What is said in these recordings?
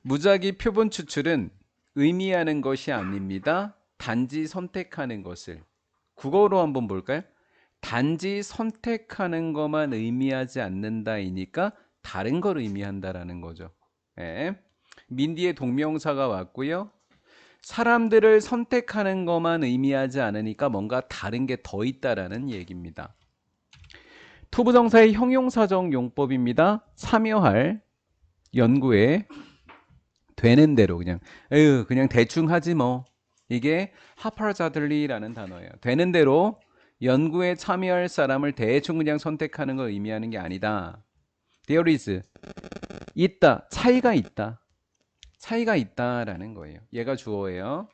무작위 표본 추출은 의미하는 것이 아닙니다. 단지 선택하는 것을. 국어로 한번 볼까요? 단지 선택하는 것만 의미하지 않는다이니까 다른 걸 의미한다라는 거죠. 예. 민디의 동명사가 왔고요. 사람들을 선택하는 것만 의미하지 않으니까 뭔가 다른 게 더 있다라는 얘기입니다. 투부정사의 형용사적 용법입니다. 참여할, 연구에, 되는 대로 그냥 에휴 그냥 대충 하지 뭐. 이게 하파자들리라는 단어예요. 되는 대로 연구에 참여할 사람을 대충 그냥 선택하는 걸 의미하는 게 아니다. There is 있다, 차이가 있다, 차이가 있다라는 거예요. 얘가 주어예요.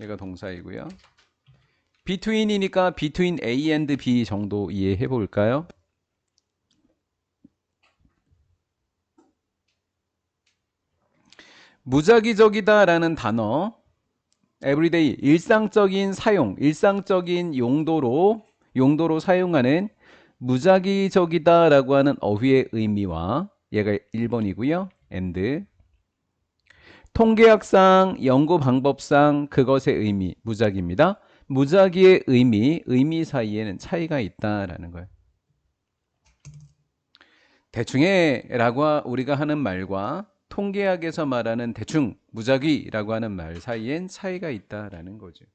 얘가 동사이고요. between이니까 between A and B 정도 이해해 볼까요? 무작위적이다라는 단어, everyday 일상적인 사용, 일상적인 용도로 사용하는 무작위적이다라고 하는 어휘의 의미와 얘가 1번이고요. and 통계학상, 연구 방법상 그것의 의미, 무작위입니다. 무작위의 의미 사이에는 차이가 있다라는 거예요. 대충해라고 우리가 하는 말과 통계학에서 말하는 대충, 무작위라고 하는 말 사이엔 차이가 있다라는 거죠.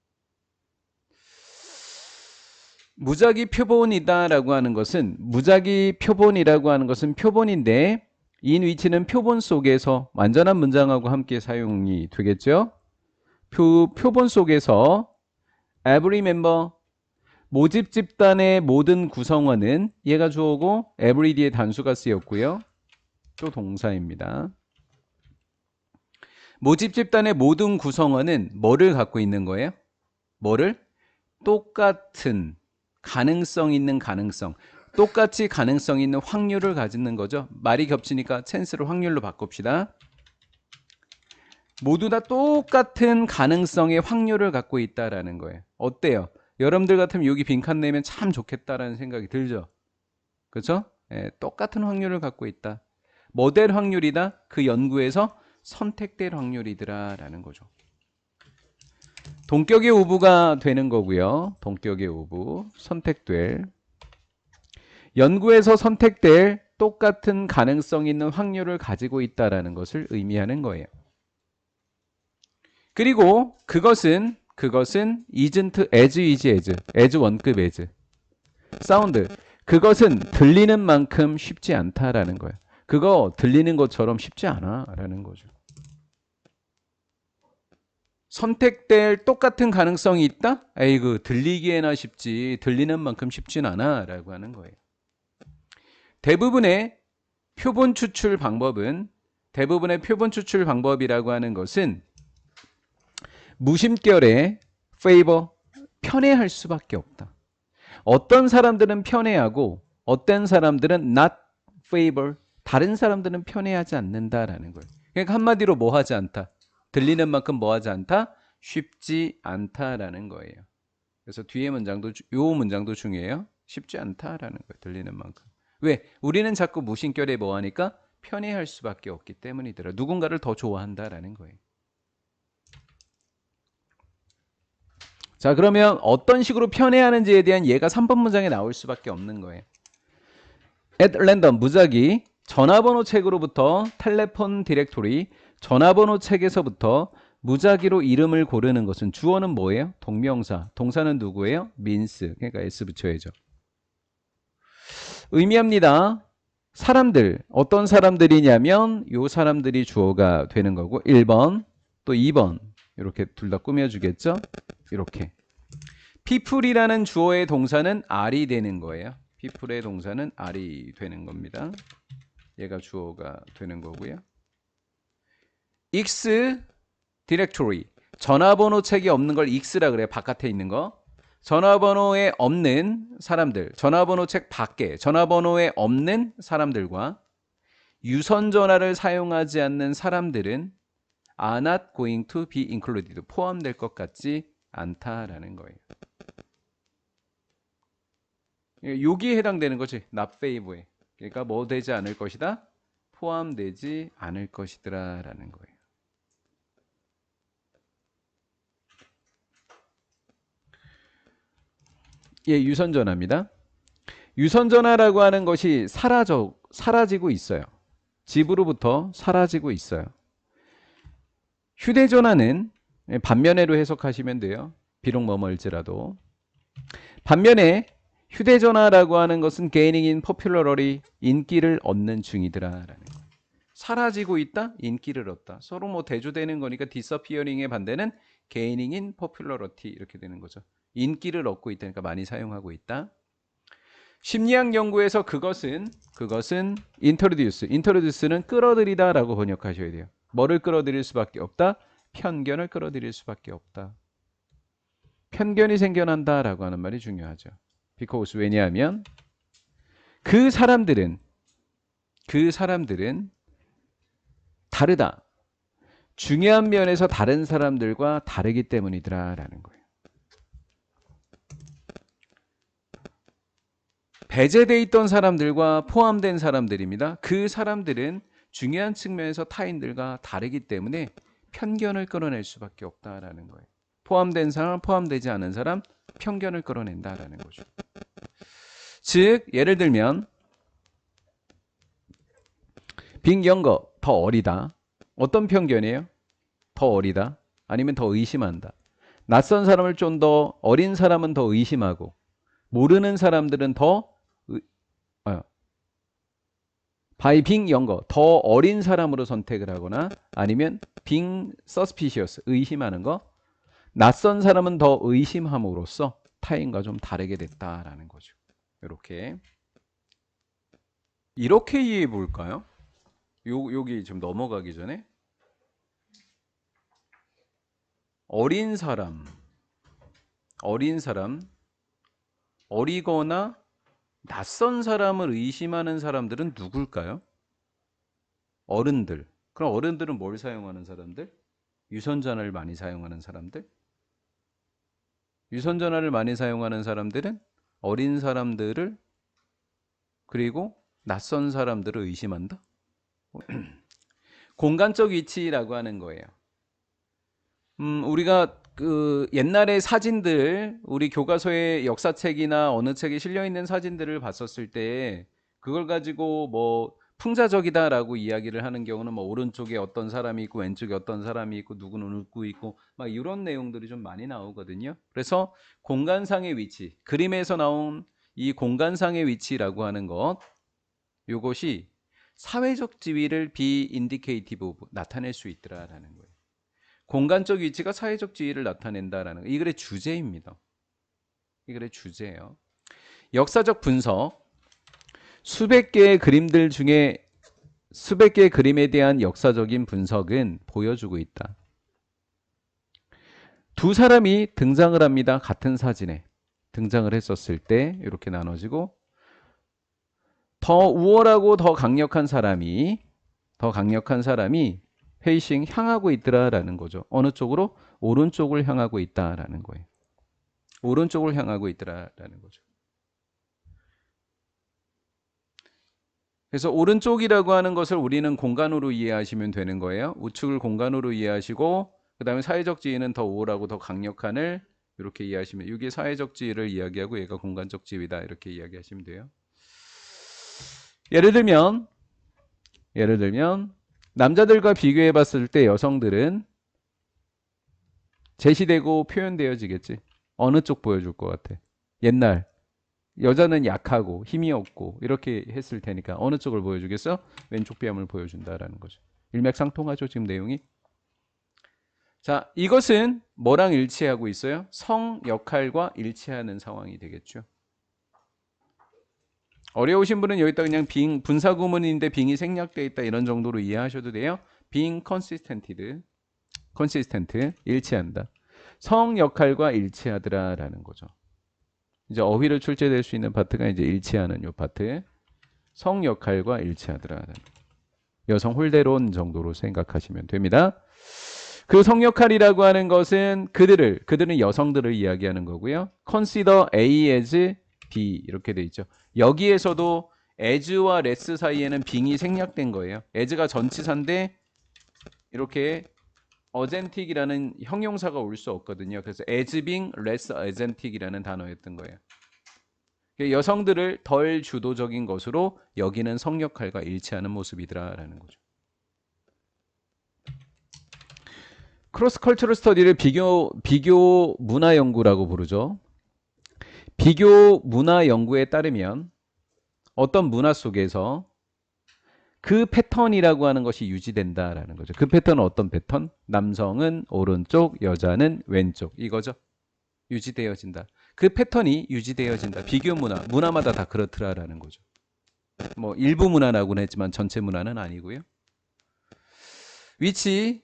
무작위 표본이다라고 하는 것은 무작위 표본이라고 하는 것은 표본인데 인 위치는 표본 속에서 완전한 문장하고 함께 사용이 되겠죠. 표본 속에서 every member 모집 집단의 모든 구성원은 얘가 주어고 every 뒤에 단수가 쓰였고요. 또 동사입니다. 모집 집단의 모든 구성원은 뭐를 갖고 있는 거예요? 뭐를? 똑같은 가능성 있는 가능성. 똑같이 가능성 있는 확률을 가지는 거죠. 말이 겹치니까 찬스를 확률로 바꿉시다. 모두 다 똑같은 가능성의 확률을 갖고 있다라는 거예요. 어때요? 여러분들 같으면 여기 빈칸 내면 참 좋겠다라는 생각이 들죠. 그렇죠? 예, 똑같은 확률을 갖고 있다. 뭐 될 확률이다? 그 연구에서 선택될 확률이더라라는 거죠. 동격의 오부가 되는 거고요. 동격의 오부, 선택될. 연구에서 선택될 똑같은 가능성 있는 확률을 가지고 있다라는 것을 의미하는 거예요. 그리고 그것은 isn't as 원급 as 사운드 그것은 들리는 만큼 쉽지 않다라는 거예요. 그거 들리는 것처럼 쉽지 않아라는 거죠. 선택될 똑같은 가능성이 있다? 에이그 들리기에나 쉽지 들리는 만큼 쉽진 않아 라고 하는 거예요. 대부분의 표본 추출 방법이라고 하는 것은 무심결에 favor 편애할 수밖에 없다. 어떤 사람들은 편애하고 어떤 사람들은 not favor 다른 사람들은 편애하지 않는다라는 거예요. 그러니까 한마디로 뭐 하지 않다. 들리는 만큼 뭐 하지 않다? 쉽지 않다라는 거예요. 그래서 뒤에 요 문장도 중요해요. 쉽지 않다라는 거예요. 들리는 만큼. 왜? 우리는 자꾸 무심결에 뭐 하니까 편애할 수밖에 없기 때문이더라. 누군가를 더 좋아한다라는 거예요. 자, 그러면 어떤 식으로 편애하는지에 대한 예가 3번 문장에 나올 수밖에 없는 거예요. at random 무작위 전화번호 책으로부터 텔레폰 디렉토리 전화번호 책에서부터 무작위로 이름을 고르는 것은 주어는 뭐예요? 동명사. 동사는 누구예요? means. 그러니까 s 붙여야죠. 의미합니다. 사람들. 어떤 사람들이냐면 요 사람들이 주어가 되는 거고 1번 또 2번 이렇게 둘 다 꾸며주겠죠? 이렇게. people이라는 주어의 동사는 are이 되는 거예요. people의 동사는 are이 되는 겁니다. 얘가 주어가 되는 거고요. X 디렉토리 전화번호 책이 없는 걸 X라 그래요. 바깥에 있는 거. 전화번호에 없는 사람들, 전화번호 책 밖에 전화번호에 없는 사람들과 유선 전화를 사용하지 않는 사람들은 are not going to be included 포함될 것 같지 않다라는 거예요. 여기에 해당되는 거지. not favor에. 그러니까 뭐 되지 않을 것이다? 포함되지 않을 것이더라 라는 거예요. 예, 유선전화입니다. 유선전화라고 하는 것이 사라지고 있어요. 집으로부터 사라지고 있어요. 휴대전화는 반면에로 해석하시면 돼요. 비록 뭐뭐일지라도. 반면에 휴대전화라고 하는 것은 gaining in popularity, 인기를 얻는 중이더라라는 거예요. 사라지고 있다, 인기를 얻다. 서로 뭐 대조되는 거니까 disappearing의 반대는 gaining in popularity 이렇게 되는 거죠. 인기를 얻고 있다니까 많이 사용하고 있다. 심리학 연구에서 그것은 introduce는 끌어들이다라고 번역하셔야 돼요. 뭐를 끌어들일 수밖에 없다? 편견을 끌어들일 수밖에 없다. 편견이 생겨난다라고 하는 말이 중요하죠. because 왜냐하면 그 사람들은 다르다. 중요한 면에서 다른 사람들과 다르기 때문이더라라는 거예요. 배제돼 있던 사람들과 포함된 사람들입니다. 그 사람들은 중요한 측면에서 타인들과 다르기 때문에 편견을 끌어낼 수밖에 없다라는 거예요. 포함된 사람, 포함되지 않은 사람, 편견을 끌어낸다라는 거죠. 즉, 예를 들면 빅 영거, 더 어리다. 어떤 편견이에요? 더 어리다. 아니면 더 의심한다. 낯선 사람을 좀 더, 어린 사람은 더 의심하고 모르는 사람들은 더 by being younger, 더 어린 사람으로 선택을 하거나 아니면 being suspicious, 의심하는 거. 낯선 사람은 더 의심함으로써 타인과 좀 다르게 됐다라는 거죠. 이렇게 이해해 볼까요? 여기 좀 넘어가기 전에 어린 사람, 어리거나 낯선 사람을 의심하는 사람들은 누굴까요? 어른들. 그럼 어른들은 뭘 사용하는 사람들? 유선전화를 많이 사용하는 사람들? 유선전화를 많이 사용하는 사람들은 어린 사람들을 그리고 낯선 사람들을 의심한다? 공간적 위치라고 하는 거예요. 우리가 그 옛날의 사진들, 우리 교과서의 역사책이나 어느 책에 실려 있는 사진들을 봤었을 때 그걸 가지고 뭐 풍자적이다라고 이야기를 하는 경우는 뭐 오른쪽에 어떤 사람이 있고 왼쪽에 어떤 사람이 있고 누구는 웃고 있고 막 이런 내용들이 좀 많이 나오거든요. 그래서 공간상의 위치, 그림에서 나온 이 공간상의 위치라고 하는 것, 이것이 사회적 지위를 비인디케이티브 나타낼 수 있더라라는 거예요. 공간적 위치가 사회적 지위를 나타낸다라는 거. 이 글의 주제입니다. 이 글의 주제예요. 역사적 분석. 수백 개의 그림들 중에 수백 개의 그림에 대한 역사적인 분석은 보여주고 있다. 두 사람이 등장을 합니다. 같은 사진에 등장을 했었을 때 이렇게 나눠지고 더 우월하고 더 강력한 사람이 페이싱 향하고 있더라라는 거죠. 어느 쪽으로? 오른쪽을 향하고 있다라는 거예요. 오른쪽을 향하고 있더라라는 거죠. 그래서 오른쪽이라고 하는 것을 우리는 공간으로 이해하시면 되는 거예요. 우측을 공간으로 이해하시고 그 다음에 사회적 지위는 더 우월하고 더 강력한을 이렇게 이해하시면, 이게 사회적 지위를 이야기하고 얘가 공간적 지위다 이렇게 이야기하시면 돼요. 예를 들면 남자들과 비교해 봤을 때 여성들은 제시되고 표현되어지겠지. 어느 쪽 보여줄 것 같아? 옛날 여자는 약하고 힘이 없고 이렇게 했을 테니까 어느 쪽을 보여주겠어? 왼쪽 뺨을 보여준다라는 거죠. 일맥상통하죠, 지금 내용이. 자, 이것은 뭐랑 일치하고 있어요? 성 역할과 일치하는 상황이 되겠죠. 어려우신 분은 여기다 그냥 being 분사 구문인데 being이 생략되어 있다 이런 정도로 이해하셔도 돼요. being consistent, 일치한다. 성 역할과 일치하더라라는 거죠. 이제 어휘를 출제될 수 있는 파트가 이제 일치하는 요 파트. 성 역할과 일치하더라라는 여성 홀대론 정도로 생각하시면 됩니다. 그 성 역할이라고 하는 것은 그들은 여성들을 이야기하는 거고요. Consider A as B 이렇게 돼 있죠. 여기에서도 as와 less 사이에는 빙이 생략된 거예요. as가 전치사인데 이렇게 authentic이라는 형용사가 올 수 없거든요. 그래서 as being less authentic이라는 단어였던 거예요. 여성들을 덜 주도적인 것으로 여기는 성역할과 일치하는 모습이더라라는 거죠. 크로스 컬처럴 스터디를 비교 문화 연구라고 부르죠. 비교 문화 연구에 따르면 어떤 문화 속에서 그 패턴이라고 하는 것이 유지된다라는 거죠. 그 패턴은 어떤 패턴? 남성은 오른쪽, 여자는 왼쪽. 이거죠. 유지되어진다. 그 패턴이 유지되어진다. 비교 문화마다 다 그렇더라라는 거죠. 뭐 일부 문화라고는 했지만 전체 문화는 아니고요. 위치는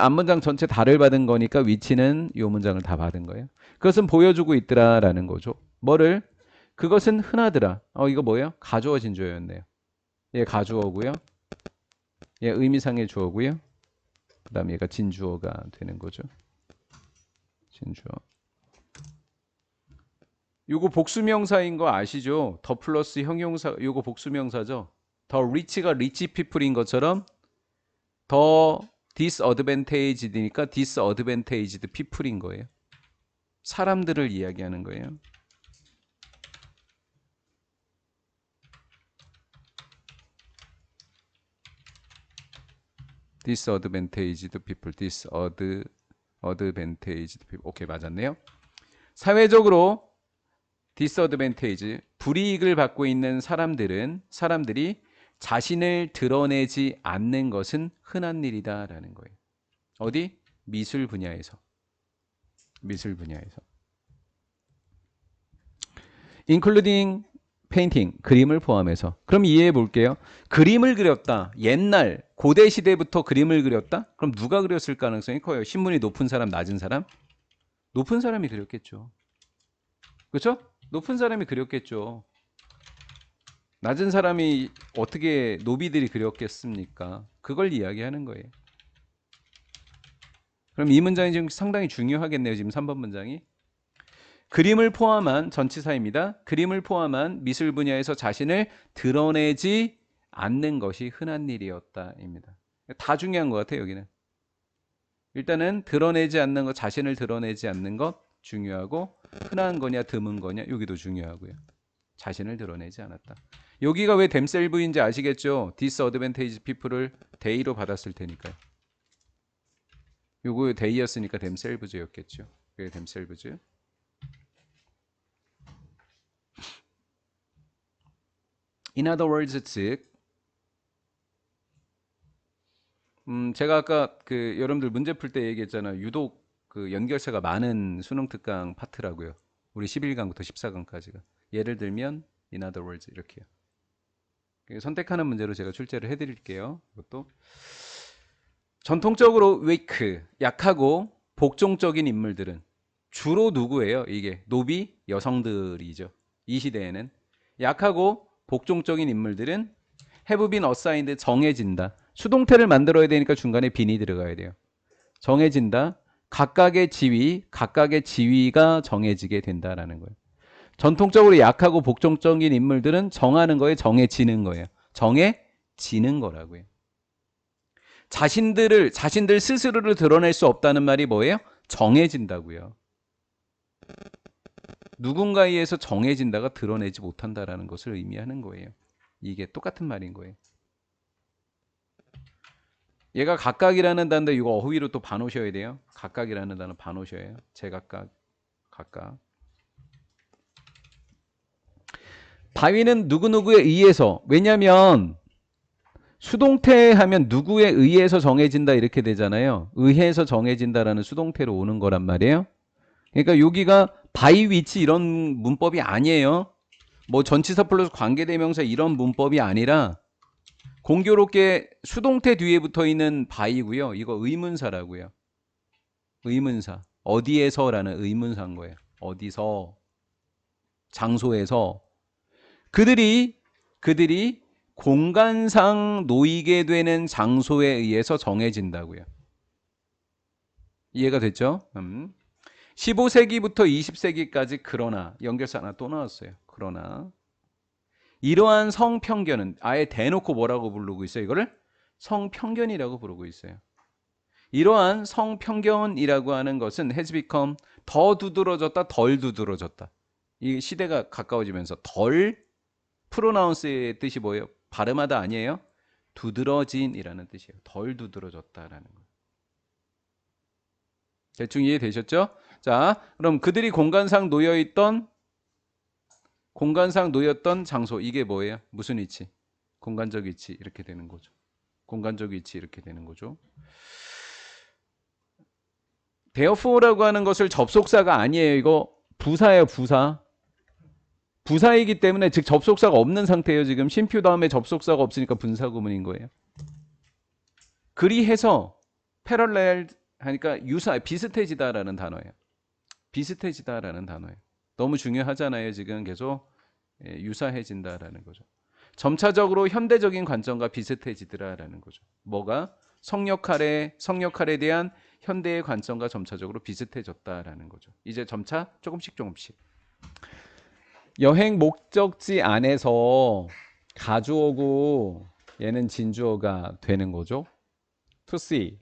앞문장 전체 다를 받은 거니까 위치는 이 문장을 다 받은 거예요. 그것은 보여주고 있더라라는 거죠. 뭐를? 그것은 흔하더라. 이거 뭐예요? 가주어진 주어였네요. 얘 가주어고요. 얘 의미상의 주어고요. 그 다음에 얘가 진주어가 되는 거죠. 진주어. 요거 복수명사인 거 아시죠? 더 플러스 형용사, 요거 복수명사죠. 더 리치가 rich people인 것처럼 더 disadvantaged니까 disadvantaged people인 거예요. 사람들을 이야기하는 거예요. disadvantaged people, disadvantaged people. 오케이, 맞았네요. 사회적으로 disadvantage, 불이익을 받고 있는 사람들이 자신을 드러내지 않는 것은 흔한 일이다라는 거예요. 어디? 미술 분야에서. including painting, 그림을 포함해서. 그럼 이해해 볼게요. 그림을 그렸다. 옛날 고대 시대부터 그림을 그렸다? 그럼 누가 그렸을 가능성이 커요? 신분이 높은 사람, 낮은 사람? 높은 사람이 그렸겠죠. 그렇죠? 높은 사람이 그렸겠죠. 낮은 사람이 어떻게 노비들이 그렸겠습니까? 그걸 이야기하는 거예요. 그럼 이 문장이 지금 상당히 중요하겠네요. 지금 3번 문장이. 그림을 포함한 전치사입니다. 그림을 포함한 미술 분야에서 자신을 드러내지 않는 것이 흔한 일이었다입니다. 다 중요한 것 같아요. 여기는. 일단은 드러내지 않는 것, 자신을 드러내지 않는 것 중요하고, 흔한 거냐 드문 거냐 여기도 중요하고요. 자신을 드러내지 않았다. 여기가 왜 themselves인지 아시겠죠? disadvantaged people을 they로 받았을 테니까요. 요거 they였으니까 themselves였겠죠. 그게 themselves. In other words, 즉 제가 아까 그 여러분들 문제 풀 때 얘기했잖아요. 유독 그 연결사가 많은 수능 특강 파트라고요. 우리 11강부터 14강까지가. 예를 들면 in other words 이렇게요. 선택하는 문제로 제가 출제를 해드릴게요. 이것도 전통적으로 weak, 약하고 복종적인 인물들은 주로 누구예요? 이게 노비, 여성들이죠. 이 시대에는 약하고 복종적인 인물들은 have been assigned, 정해진다. 수동태를 만들어야 되니까 중간에 bean이 들어가야 돼요. 정해진다. 각각의 지위가 정해지게 된다라는 거예요. 전통적으로 약하고 복종적인 인물들은 정하는 거에 정해지는 거예요. 정해지는 거라고요. 자신들 스스로를 드러낼 수 없다는 말이 뭐예요? 정해진다고요. 누군가에 의해서 정해진다가 드러내지 못한다라는 것을 의미하는 거예요. 이게 똑같은 말인 거예요. 얘가 각각이라는 단어인데 이거 어휘로 또 봐놓으셔야 돼요. 각각이라는 단어 봐놓으셔야 해요. 제각각, 각각. 바위는 누구누구에 의해서, 왜냐하면 수동태 하면 누구에 의해서 정해진다 이렇게 되잖아요. 의해서 정해진다라는 수동태로 오는 거란 말이에요. 그러니까 여기가 by which 이런 문법이 아니에요. 뭐 전치사 플러스 관계대명사 이런 문법이 아니라 공교롭게 수동태 뒤에 붙어 있는 by고요. 이거 의문사라고요. 의문사. 어디에서라는 의문사인 거예요. 어디서, 장소에서. 그들이 공간상 놓이게 되는 장소에 의해서 정해진다고요. 이해가 됐죠? 15세기부터 20세기까지 그러나, 연결사 하나 또 나왔어요. 그러나 이러한 성편견은 아예 대놓고 뭐라고 부르고 있어요? 이거를 성편견이라고 부르고 있어요. 이러한 성편견이라고 하는 것은 has become 더 두드러졌다, 덜 두드러졌다. 이 시대가 가까워지면서 덜 프로나운스의 뜻이 뭐예요? 발음하다 아니에요? 두드러진이라는 뜻이에요. 덜 두드러졌다라는 거. 대충 이해되셨죠? 자, 그럼 그들이 공간상 놓였던 장소 이게 뭐예요? 무슨 위치? 공간적 위치 이렇게 되는 거죠. 공간적 위치 이렇게 되는 거죠. therefore라고 하는 것을 접속사가 아니에요. 이거 부사예요, 부사. 부사이기 때문에 즉 접속사가 없는 상태예요. 지금 쉼표 다음에 접속사가 없으니까 분사구문인 거예요. 그리해서 parallel 하니까 유사, 비슷해지다라는 단어예요. 비슷해지다라는 단어예요. 너무 중요하잖아요. 지금 계속 유사해진다라는 거죠. 점차적으로 현대적인 관점과 비슷해지더라라는 거죠. 뭐가? 성역할에 대한 현대의 관점과 점차적으로 비슷해졌다라는 거죠. 이제 점차 조금씩. 여행 목적지 안에서 가주어고 얘는 진주어가 되는 거죠. to see.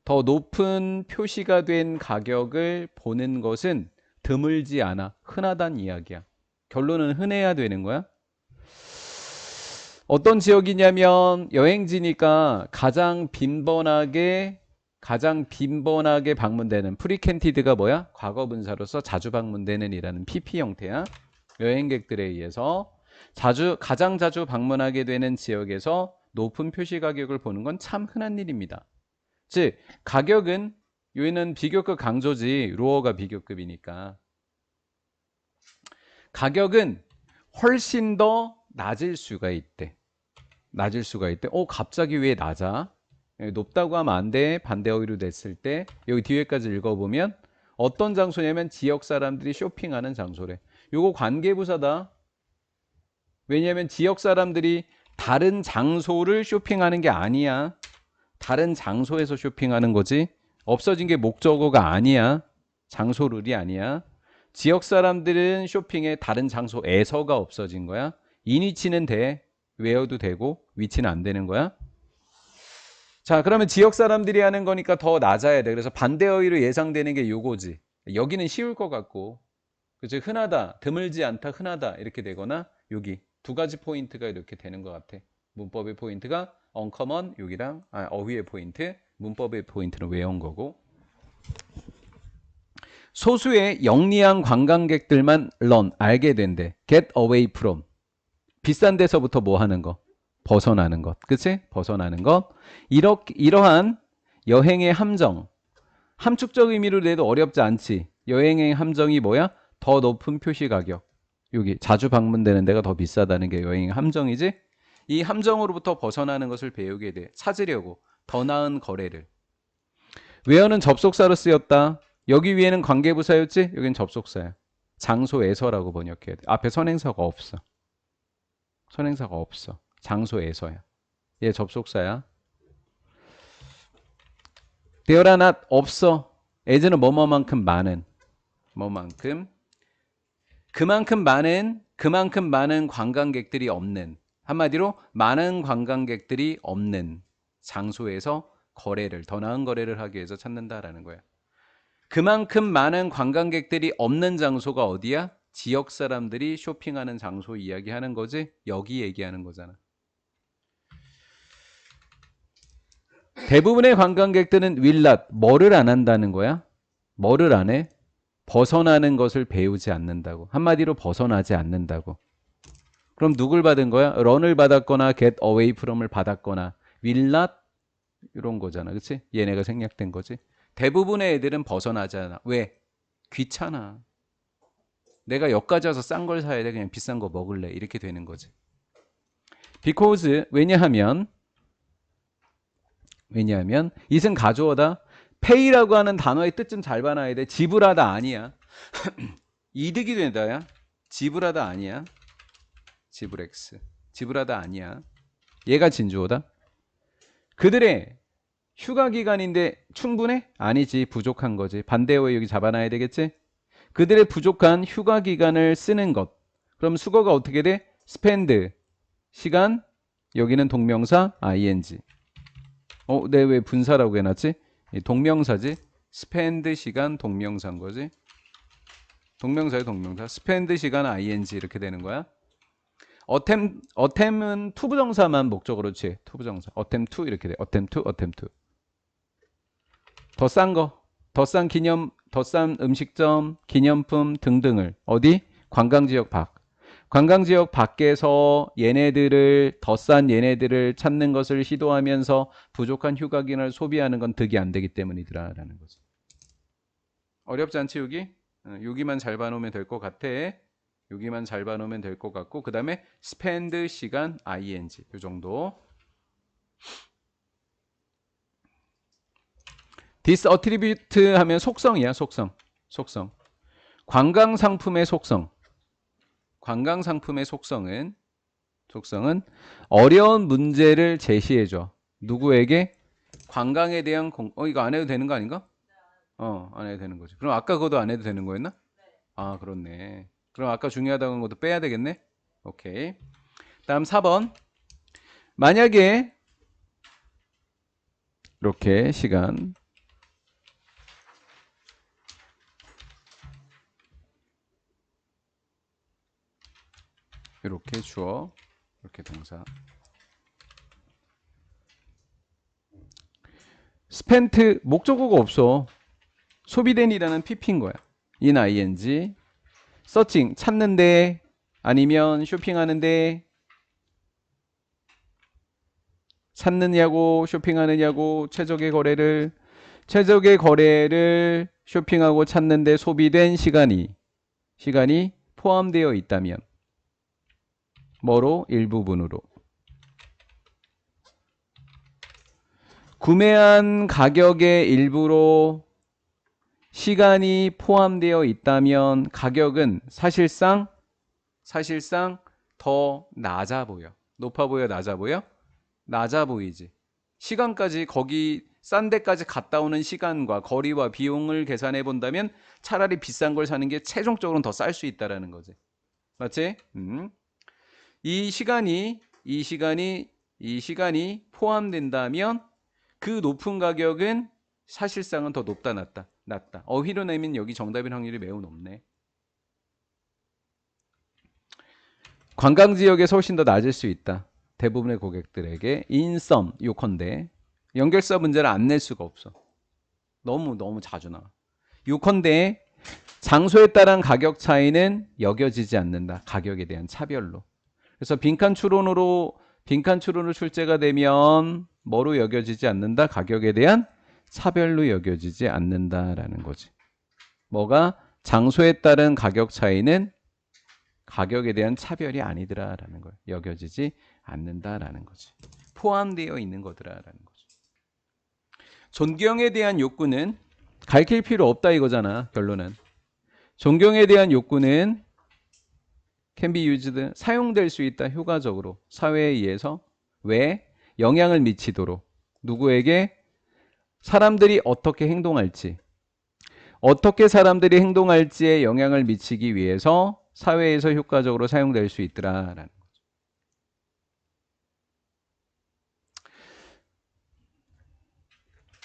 더 높은 표시가 된 가격을 보는 것은 드물지 않아. 흔하단 이야기야. 결론은 흔해야 되는 거야. 어떤 지역이냐면 여행지니까 가장 빈번하게 방문되는 프리켄티드가 뭐야? 과거 분사로서 자주 방문되는 이라는 PP 형태야. 여행객들에 의해서 가장 자주 방문하게 되는 지역에서 높은 표시 가격을 보는 건 참 흔한 일입니다. 즉 가격은 여기는 비교급 강조지 루어가 비교급이니까 가격은 훨씬 더 낮을 수가 있대. 갑자기 왜 낮아? 높다고 하면 안 돼. 반대 어휘로 됐을 때 여기 뒤에까지 읽어보면 어떤 장소냐면 지역 사람들이 쇼핑하는 장소래. 요거 관계부사다. 왜냐하면 지역 사람들이 다른 장소를 쇼핑하는 게 아니야. 다른 장소에서 쇼핑하는 거지. 없어진 게 목적어가 아니야. 장소룰이 아니야. 지역 사람들은 쇼핑에 다른 장소에서가 없어진 거야. 인위치는 돼. 외워도 되고 위치는 안 되는 거야. 자, 그러면 지역 사람들이 하는 거니까 더 낮아야 돼. 그래서 반대 어휘로 예상되는 게 요거지. 여기는 쉬울 것 같고 그치? 흔하다, 드물지 않다, 흔하다 이렇게 되거나 여기 두 가지 포인트가 이렇게 되는 것 같아. 문법의 포인트가 uncommon 여기랑 어휘의 포인트, 문법의 포인트는 외운 거고. 소수의 영리한 관광객들만 알게 된대. get away from. 비싼 데서부터 뭐 하는 거? 벗어나는 것. 그치? 벗어나는 것. 이러한 여행의 함정. 함축적 의미로 내도 어렵지 않지. 여행의 함정이 뭐야? 더 높은 표시 가격. 여기 자주 방문되는 데가 더 비싸다는 게 여행의 함정이지. 이 함정으로부터 벗어나는 것을 배우게 돼. 찾으려고 더 나은 거래를. where는 접속사로 쓰였다. 여기 위에는 관계부사였지. 여기는 접속사야. 장소에서라고 번역해야 돼. 앞에 선행사가 없어. 장소에서야. 얘 접속사야. there are not 없어. as는 뭐뭐만큼 많은. 그만큼 많은 관광객들이 없는. 한마디로 많은 관광객들이 없는 장소에서 더 나은 거래를 하기 위해서 찾는다라는 거야. 그만큼 많은 관광객들이 없는 장소가 어디야? 지역 사람들이 쇼핑하는 장소 이야기하는 거지. 여기 얘기하는 거잖아. 대부분의 관광객들은 will not, 뭐를 안 한다는 거야? 뭐를 안 해? 벗어나는 것을 배우지 않는다고. 한마디로 벗어나지 않는다고. 그럼 누굴 받은 거야? run을 받았거나 get away from을 받았거나 will not 이런 거잖아. 그치? 얘네가 생략된 거지. 대부분의 애들은 벗어나지 않아. 왜? 귀찮아. 내가 여기까지 와서 싼 걸 사야 돼. 그냥 비싼 거 먹을래. 이렇게 되는 거지. because 왜냐하면 it은 가주어다. pay라고 하는 단어의 뜻 좀 잘 봐놔야 돼. 지불하다 아니야. 이득이 된다야. 지불하다 아니야. 지불 X. 지불하다 아니야. 얘가 진주어다. 그들의 휴가 기간인데 충분해? 아니지. 부족한 거지. 반대어에 여기 잡아놔야 되겠지? 그들의 부족한 휴가 기간을 쓰는 것. 그럼 수거가 어떻게 돼? spend. 시간, 여기는 동명사 ing. 내 왜 분사라고 해놨지? 동명사지. spend 시간 동명사인 거지. 동명사의 동명사. spend 시간 ing 이렇게 되는 거야. attempt은 to 부정사만 목적으로 취해. to 부정사. attempt to 이렇게 돼. attempt to, attempt to. 더 싼 거. 더 싼 음식점, 기념품 등등을 어디? 관광지역 밖. 관광지역 밖에서 얘네들을 더 싼 얘네들을 찾는 것을 시도하면서 부족한 휴가기를 소비하는 건 득이 안 되기 때문이더라라는 거지. 어렵지 않지 여기? 여기만 잘 봐놓으면 될 것 같아. 여기만 잘 봐놓으면 될 것 같고 그 다음에 spend 시간 ing 이 정도. this attribute 하면 속성이야. 속성. 관광 상품의 속성. 관광 상품의 속성은 어려운 문제를 제시해줘. 누구에게? 관광에 대한 이거 안 해도 되는 거 아닌가? 안 해도 되는 거지. 그럼 아까 그것도 안 해도 되는 거였나? 아, 그렇네. 그럼 아까 중요하다고 한 것도 빼야 되겠네? 오케이. 다음 4번. 만약에 이렇게 시간 이렇게 주어 이렇게 동사 spent 목적어가 없어. 소비된이라는 pp인 거야. in ing searching 찾는데 아니면 쇼핑하는데 찾느냐고 쇼핑하느냐고 최적의 거래를 쇼핑하고 찾는데 소비된 시간이 포함되어 있다면 뭐로? 일부분으로. 구매한 가격의 일부로 시간이 포함되어 있다면 가격은 사실상 더 낮아 보여. 높아 보여, 낮아 보여? 낮아 보이지. 시간까지 거기 싼 데까지 갔다 오는 시간과 거리와 비용을 계산해 본다면 차라리 비싼 걸 사는 게 최종적으로는 더 쌀 수 있다라는 거지. 맞지? 이 시간이 포함된다면 그 높은 가격은 사실상은 더 높다, 낮다. 어휘로 내면 여기 정답일 확률이 매우 높네. 관광지역에서 훨씬 더 낮을 수 있다. 대부분의 고객들에게 in sum 요컨대 연결사 문제를 안 낼 수가 없어. 너무 자주 나와. 요컨대 장소에 따른 가격 차이는 여겨지지 않는다. 가격에 대한 차별로. 그래서 빈칸 추론으로 출제가 되면 뭐로 여겨지지 않는다? 가격에 대한 차별로 여겨지지 않는다라는 거지. 뭐가? 장소에 따른 가격 차이는 가격에 대한 차별이 아니더라라는 걸 여겨지지 않는다라는 거지. 포함되어 있는 거더라라는 거지. 존경에 대한 욕구는 가르칠 필요 없다 이거잖아. 결론은. 존경에 대한 욕구는 can be used 사용될 수 있다. 효과적으로 사회에 의해서. 왜? 영향을 미치도록. 누구에게? 사람들이 어떻게 행동할지. 어떻게 사람들이 행동할지에 영향을 미치기 위해서 사회에서 효과적으로 사용될 수 있더라라는 거죠.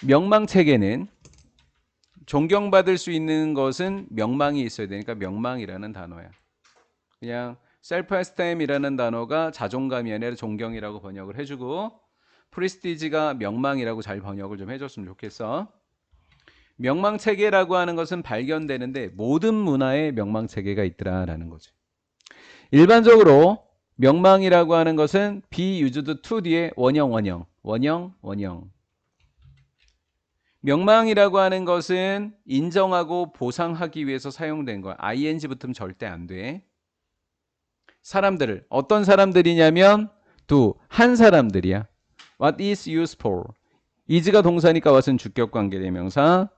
명망체계는 존경받을 수 있는 것은 명망이 있어야 되니까 명망이라는 단어야. 그냥 셀프-에스템이라는 단어가 자존감이 아니라 존경이라고 번역을 해주고 프리스티지가 명망이라고 잘 번역을 좀 해줬으면 좋겠어. 명망체계라고 하는 것은 발견되는데 모든 문화에 명망체계가 있더라라는 거지. 일반적으로 명망이라고 하는 것은 be used to 뒤에 원형. 명망이라고 하는 것은 인정하고 보상하기 위해서 사용된 거야. ing 붙으면 절대 안 돼. 사람들을 어떤 사람들이냐면 한 사람들이야. What is useful? is가 동사니까 what은 주격 관계 대명사.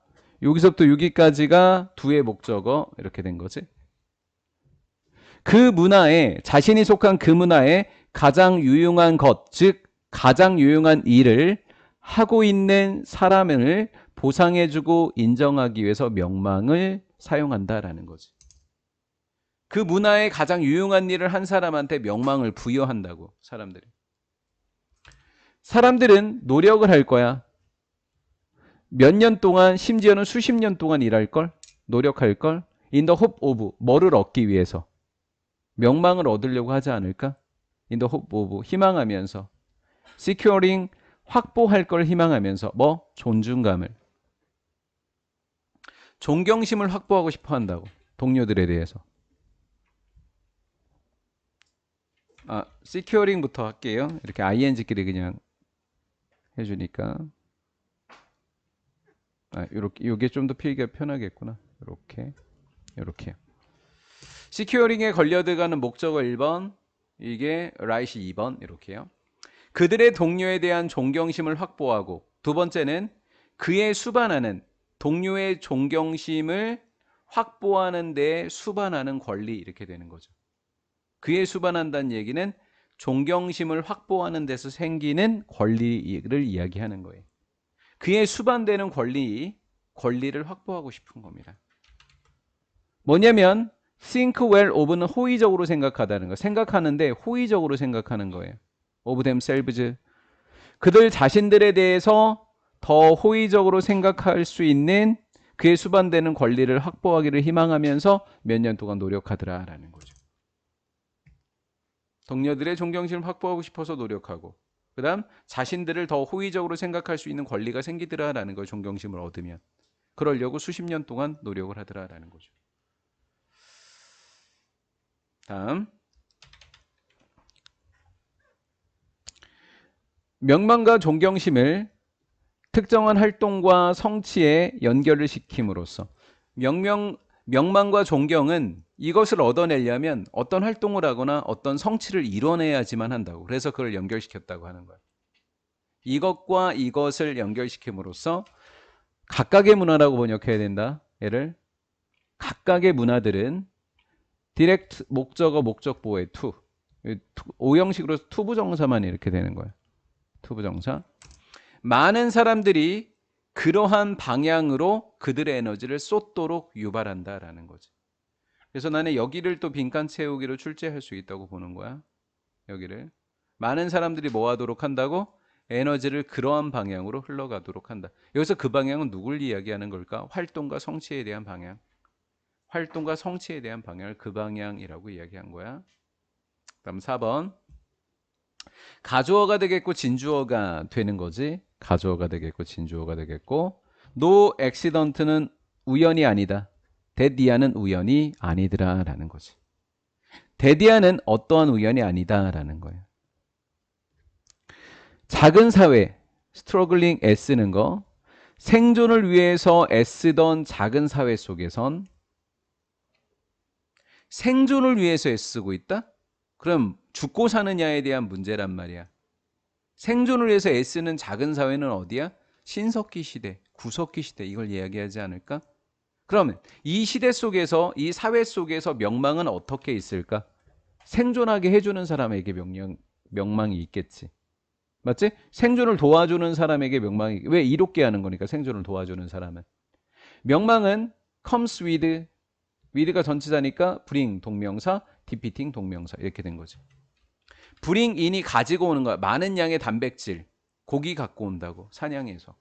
여기서부터 여기까지가 do의 목적어 이렇게 된 거지. 그 문화에 자신이 속한 그 문화에 가장 유용한 것, 즉 가장 유용한 일을 하고 있는 사람을 보상해주고 인정하기 위해서 명망을 사용한다라는 거지. 그 문화에 가장 유용한 일을 한 사람한테 명망을 부여한다고. 사람들은 노력을 할 거야. 몇 년 동안, 심지어는 수십 년 동안 일할 걸, 노력할 걸. In the hope of, 뭐를 얻기 위해서? 명망을 얻으려고 하지 않을까? In the hope of, 희망하면서. Securing, 확보할 걸 희망하면서. 뭐? 존중감을. 존경심을 확보하고 싶어 한다고. 동료들에 대해서. securing부터 할게요. 이렇게 ing끼리 그냥 해주니까. 요게 좀 더 필기가 편하겠구나. 이렇게. securing에 걸려 들어가는 목적어 1번, 이게 right이 2번, 이렇게요. 그들의 동료에 대한 존경심을 확보하고, 두 번째는 그의 수반하는 동료의 존경심을 확보하는 데 수반하는 권리, 이렇게 되는 거죠. 그의 수반한다는 얘기는 존경심을 확보하는 데서 생기는 권리를 이야기하는 거예요. 그의 수반되는 권리를 확보하고 싶은 겁니다. 뭐냐면 think well of는 호의적으로 생각하다는 거. 생각하는데 호의적으로 생각하는 거예요. of themselves. 그들 자신들에 대해서 더 호의적으로 생각할 수 있는 그의 수반되는 권리를 확보하기를 희망하면서 몇 년 동안 노력하더라라는 거죠. 동료들의 존경심을 확보하고 싶어서 노력하고, 그 다음 자신들을 더 호의적으로 생각할 수 있는 권리가 생기더라라는 걸 존경심을 얻으면. 그러려고 수십 년 동안 노력을 하더라라는 거죠. 다음, 명망과 존경심을 특정한 활동과 성취에 연결을 시킴으로써. 명망과 존경은 이것을 얻어내려면 어떤 활동을 하거나 어떤 성취를 이뤄내야지만 한다고. 그래서 그걸 연결시켰다고 하는 거예요. 이것과 이것을 연결시킴으로써 각각의 문화라고 번역해야 된다. 얘를 각각의 문화들은 디렉트 목적어 목적보호의 to, 오형식으로 투부정사만 이렇게 되는 거예요. 투부정사. 많은 사람들이 그러한 방향으로 그들의 에너지를 쏟도록 유발한다라는 거지. 그래서 나는 여기를 또 빈칸 채우기로 출제할 수 있다고 보는 거야. 여기를 많은 사람들이 뭐 하도록 한다고? 에너지를 그러한 방향으로 흘러가도록 한다. 여기서 그 방향은 누굴 이야기하는 걸까? 활동과 성취에 대한 방향. 활동과 성취에 대한 방향을 그 방향이라고 이야기한 거야. 다음 4번. 가주어가 되겠고 진주어가 되는 거지. 가주어가 되겠고 진주어가 되겠고. No accident는 우연이 아니다. 데디아는 우연이 아니더라 라는 거지. 데디아는 어떠한 우연이 아니다 라는 거예요. 작은 사회, 스트러글링 애쓰는 거, 생존을 위해서 애쓰던 작은 사회 속에선 생존을 위해서 애쓰고 있다? 그럼 죽고 사느냐에 대한 문제란 말이야. 생존을 위해서 애쓰는 작은 사회는 어디야? 신석기 시대, 구석기 시대, 이걸 이야기하지 않을까? 그러면 이 시대 속에서, 이 사회 속에서 명망은 어떻게 있을까? 생존하게 해주는 사람에게 명망이 있겠지. 맞지? 생존을 도와주는 사람에게 명망이, 왜 이롭게 하는 거니까 생존을 도와주는 사람은. 명망은 comes with가 전치사니까 bring 동명사, defeating 동명사 이렇게 된 거지. bring in이 가지고 오는 거야. 많은 양의 단백질, 고기 갖고 온다고, 사냥해서.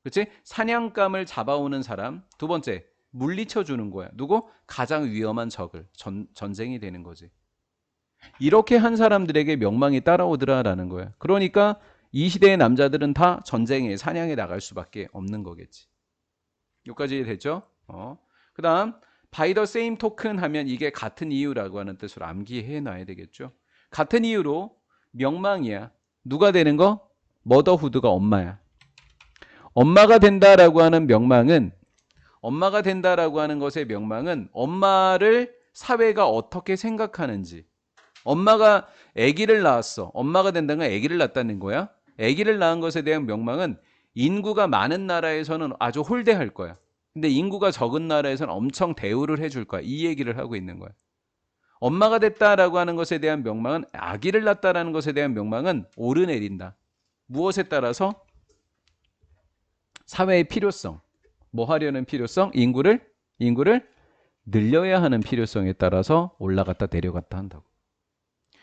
그치? 사냥감을 잡아오는 사람. 두 번째, 물리쳐 주는 거야. 누구? 가장 위험한 적을, 전쟁이 되는 거지. 이렇게 한 사람들에게 명망이 따라오더라라는 거야. 그러니까 이 시대의 남자들은 다 전쟁에, 사냥에 나갈 수밖에 없는 거겠지. 여기까지 됐죠? 그 다음 by the same token 하면 이게 같은 이유라고 하는 뜻으로 암기해 놔야 되겠죠. 같은 이유로 명망이야. 누가 되는 거? 머더후드가 엄마야. 엄마가 된다라고 하는 명망은, 엄마가 된다라고 하는 것의 명망은 엄마를 사회가 어떻게 생각하는지. 엄마가 아기를 낳았어. 엄마가 된다는 건 아기를 낳았다는 거야. 아기를 낳은 것에 대한 명망은 인구가 많은 나라에서는 아주 홀대할 거야. 근데 인구가 적은 나라에서는 엄청 대우를 해줄 거야. 이 얘기를 하고 있는 거야. 엄마가 됐다라고 하는 것에 대한 명망은, 아기를 낳았다라는 것에 대한 명망은 오르내린다. 무엇에 따라서? 사회의 필요성. 뭐 하려는 필요성? 인구를 늘려야 하는 필요성에 따라서 올라갔다 내려갔다 한다고.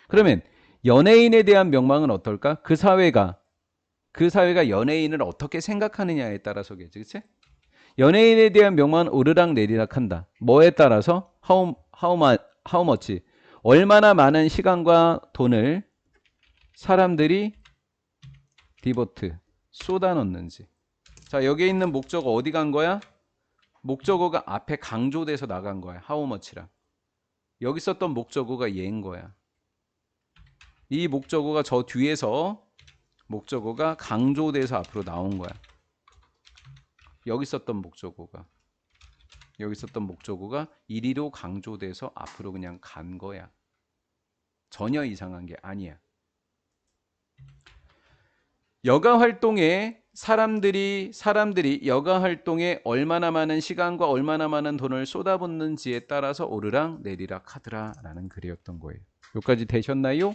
그러면 연예인에 대한 명망은 어떨까? 그 사회가 연예인을 어떻게 생각하느냐에 따라서겠지, 그치? 연예인에 대한 명망은 오르락 내리락 한다. 뭐에 따라서? how much? 얼마나 많은 시간과 돈을 사람들이 디보트, 쏟아 넣는지. 자, 여기에 있는 목적어 어디 간 거야? 목적어가 앞에 강조돼서 나간 거야. how much랑. 여기 썼던 목적어가 얘인 거야. 이 목적어가 저 뒤에서 목적어가 강조돼서 앞으로 나온 거야. 여기 썼던 목적어가 이리로 강조돼서 앞으로 그냥 간 거야. 전혀 이상한 게 아니야. 여가 활동에 사람들이 여가 활동에 얼마나 많은 시간과 얼마나 많은 돈을 쏟아붓는지에 따라서 오르락 내리락 하더라라는 글이었던 거예요. 여기까지 되셨나요?